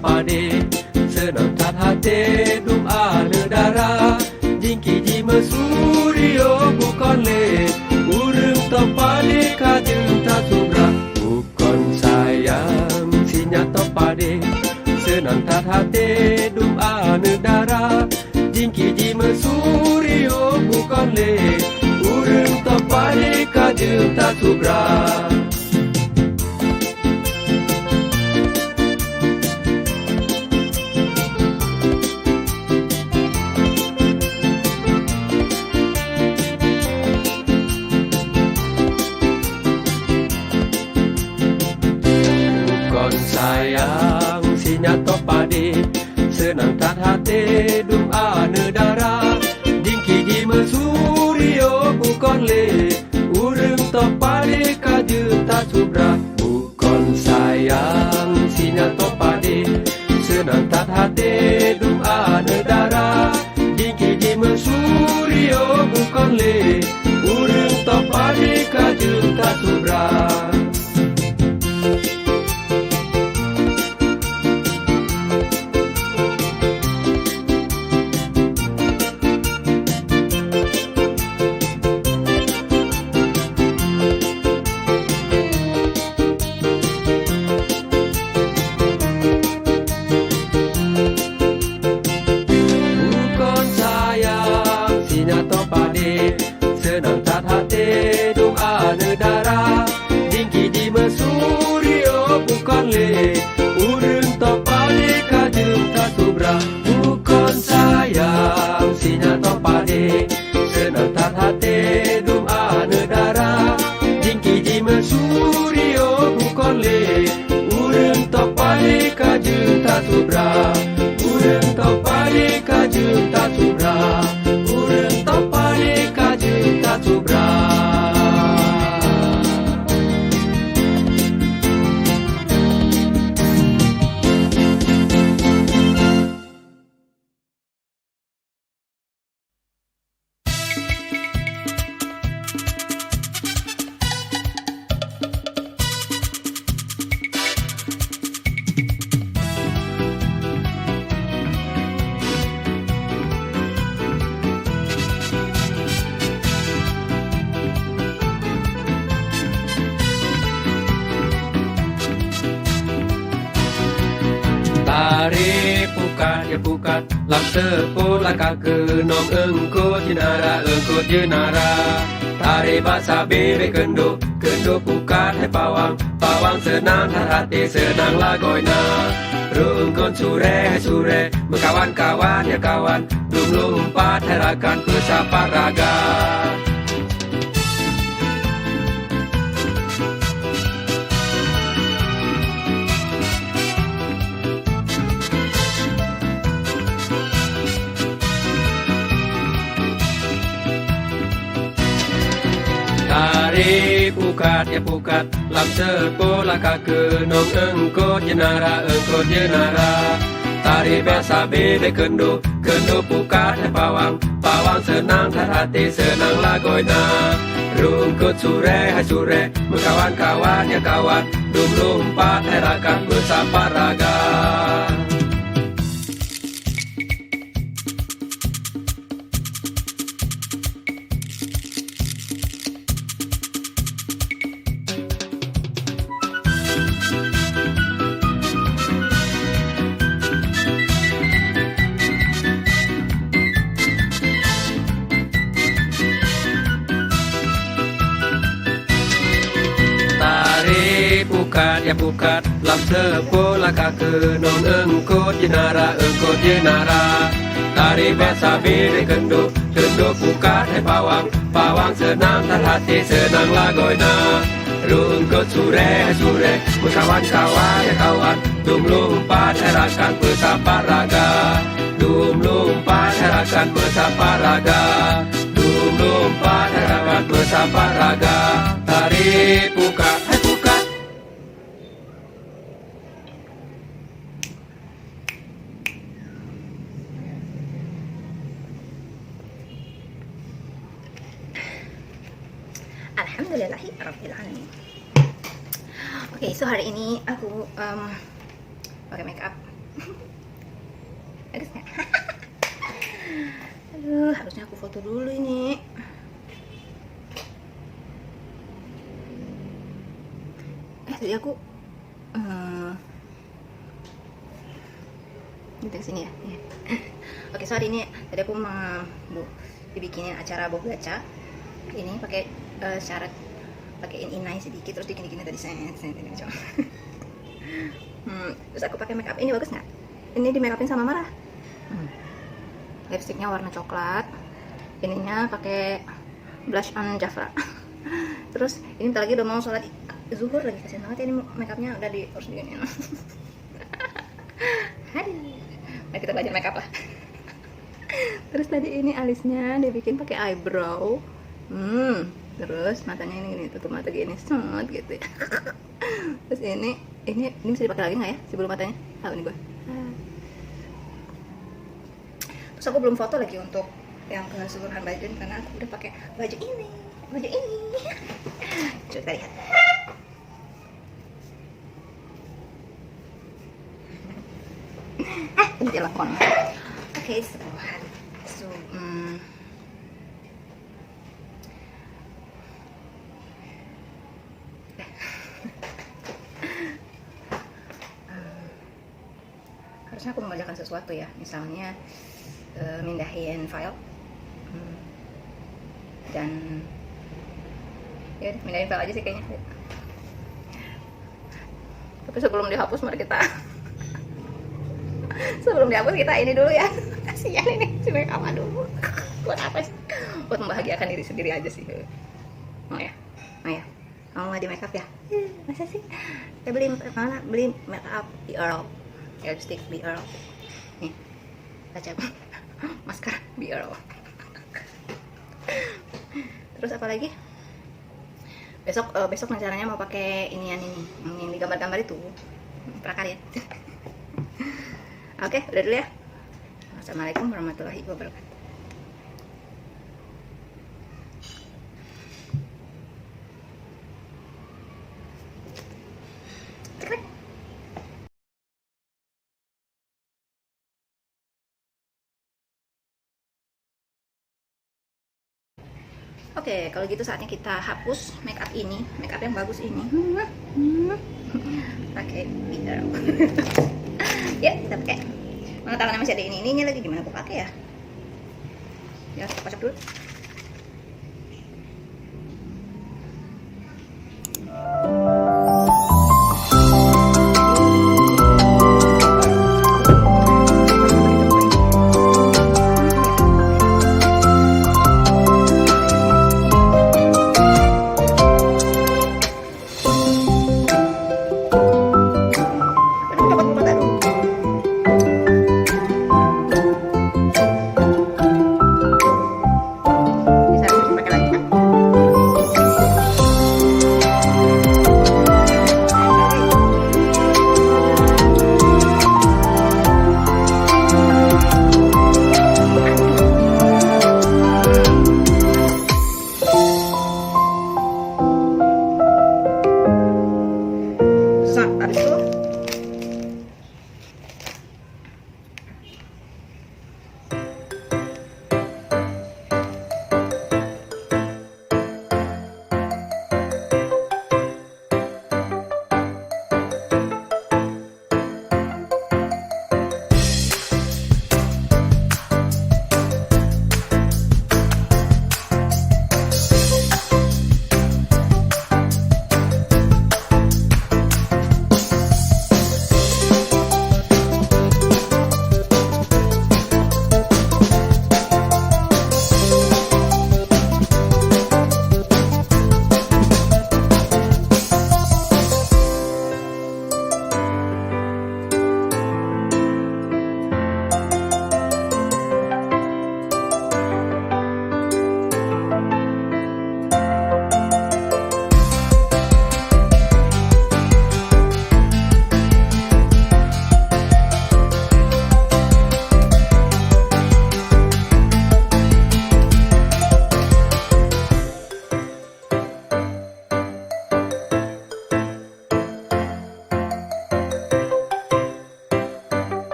pade senang tat hati dum ane darah jingki jima suryo bukan le urung to pade kajeng tak subra bukan sayang sinya to pade senang tat hati dum ane darah jingki jima suryo bukan le urung to pade kajeng tak subra sayang sinya to pade senang tat hati dum ane darah jingki jima suryo bukan le urung to pade kajeng tak subra bukan sayang sinya to pade senang tat hati dum ane darah jingki jima suryo bukan le urung to pade kajeng tak subra senang tat hati dum ane darah jingki jima suryo bukan le urung to pade kajeng tak subra bukan sayang sinya to pade senang tat hati dum ane darah jingki jima suryo bukan le urung to pade kajeng tak subra urung to pade kajeng tak subra urung to pade kajeng tak subra Tari pukat ya pukat lam sepul laka ke nom engkut jenara Tari bahasa bebe kendo pukat hai pawang senang hati senang lagoina rungkun sure mekawan-kawan ya kawan lumpat herakan pesapa raga Tari pukat ya pukat lam sepul laka ke nom engkut jenara Tari biasa bebe kendo pukat hai pawang senang hati senang lagoina rungkut sure mekawan-kawan ya kawan lumpat herakan bersapa raga pukat ya pukat lam sepul laka ke nom engkut jenara Tari biasa bebe kendo pukat hai pawang senang hati senang lagoina rungkut sure mekawan-kawan ya kawan lumpat herakan pesapa raga lumpat herakan pesapa raga lumpat herakan pesapa raga Tari pukat hai pukat Alhamdulillahirrabbilalamin. Okay, so hari ini aku pakai make up. Bagus nggak? Aduh, harusnya aku foto dulu ini. Tadi aku kita kesini ya. Oke, sorry ini tadi aku mau dibikinin acara bob gacha. Ini pakai syarat pakein inai sedikit terus dikini-kini tadi ini coba. Terus aku pakai makeup ini bagus nggak? Ini di makeupin sama Marah. Lipstiknya warna coklat. Ininya pakai blush on Jafra. Terus ini bentar lagi udah mau sholat zuhur lagi, kasihan banget ya ini makeupnya udah harus diginiin. Hai, mari kita belajar makeup lah. Terus tadi ini alisnya dibikin pakai eyebrow. Terus matanya ini tutup mata gini semut gitu ya. Terus ini bisa dipakai lagi nggak ya sebelum matanya? Tahu nih gue. Terus aku belum foto lagi untuk yang keseluruhan baju karena aku udah pakai baju ini. Coba kita lihat. Ini telepon. Oke, sebuah. Harusnya aku mengerjakan sesuatu ya, misalnya mindahin file dan ya mindahin file aja sih kayaknya. Tapi sebelum dihapus mari kita ini dulu ya. Kasihan ini si makeup, aduh. Buat apa sih? Buat membahagiakan diri sendiri aja sih. Mau ya? Mau di makeup ya? Masa sih? Kita beli makeup di Earl. Lipstick di Earl. Nih. Baca maskara di Earl. Terus apa lagi? Besok rencananya mau pakai ini yang digambar-gambar itu. Prakarya. Oke, udah dulu ya. Assalamualaikum warahmatullahi wabarakatuh. Oke, kalau gitu saatnya kita hapus makeup ini, makeup yang bagus ini. Pakai biar. Ya, kita pakai. Mana tangannya masih ada ininya lagi, gimana aku pakai ya? Ya, kita kocok dulu.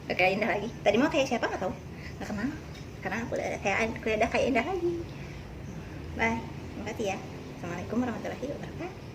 Udah kayak Indah lagi. Tadi mau kayak siapa nggak tahu, nggak kenal. Karena aku udah kayak Indah lagi. Bye. Terima kasih ya. Assalamualaikum warahmatullahi wabarakatuh.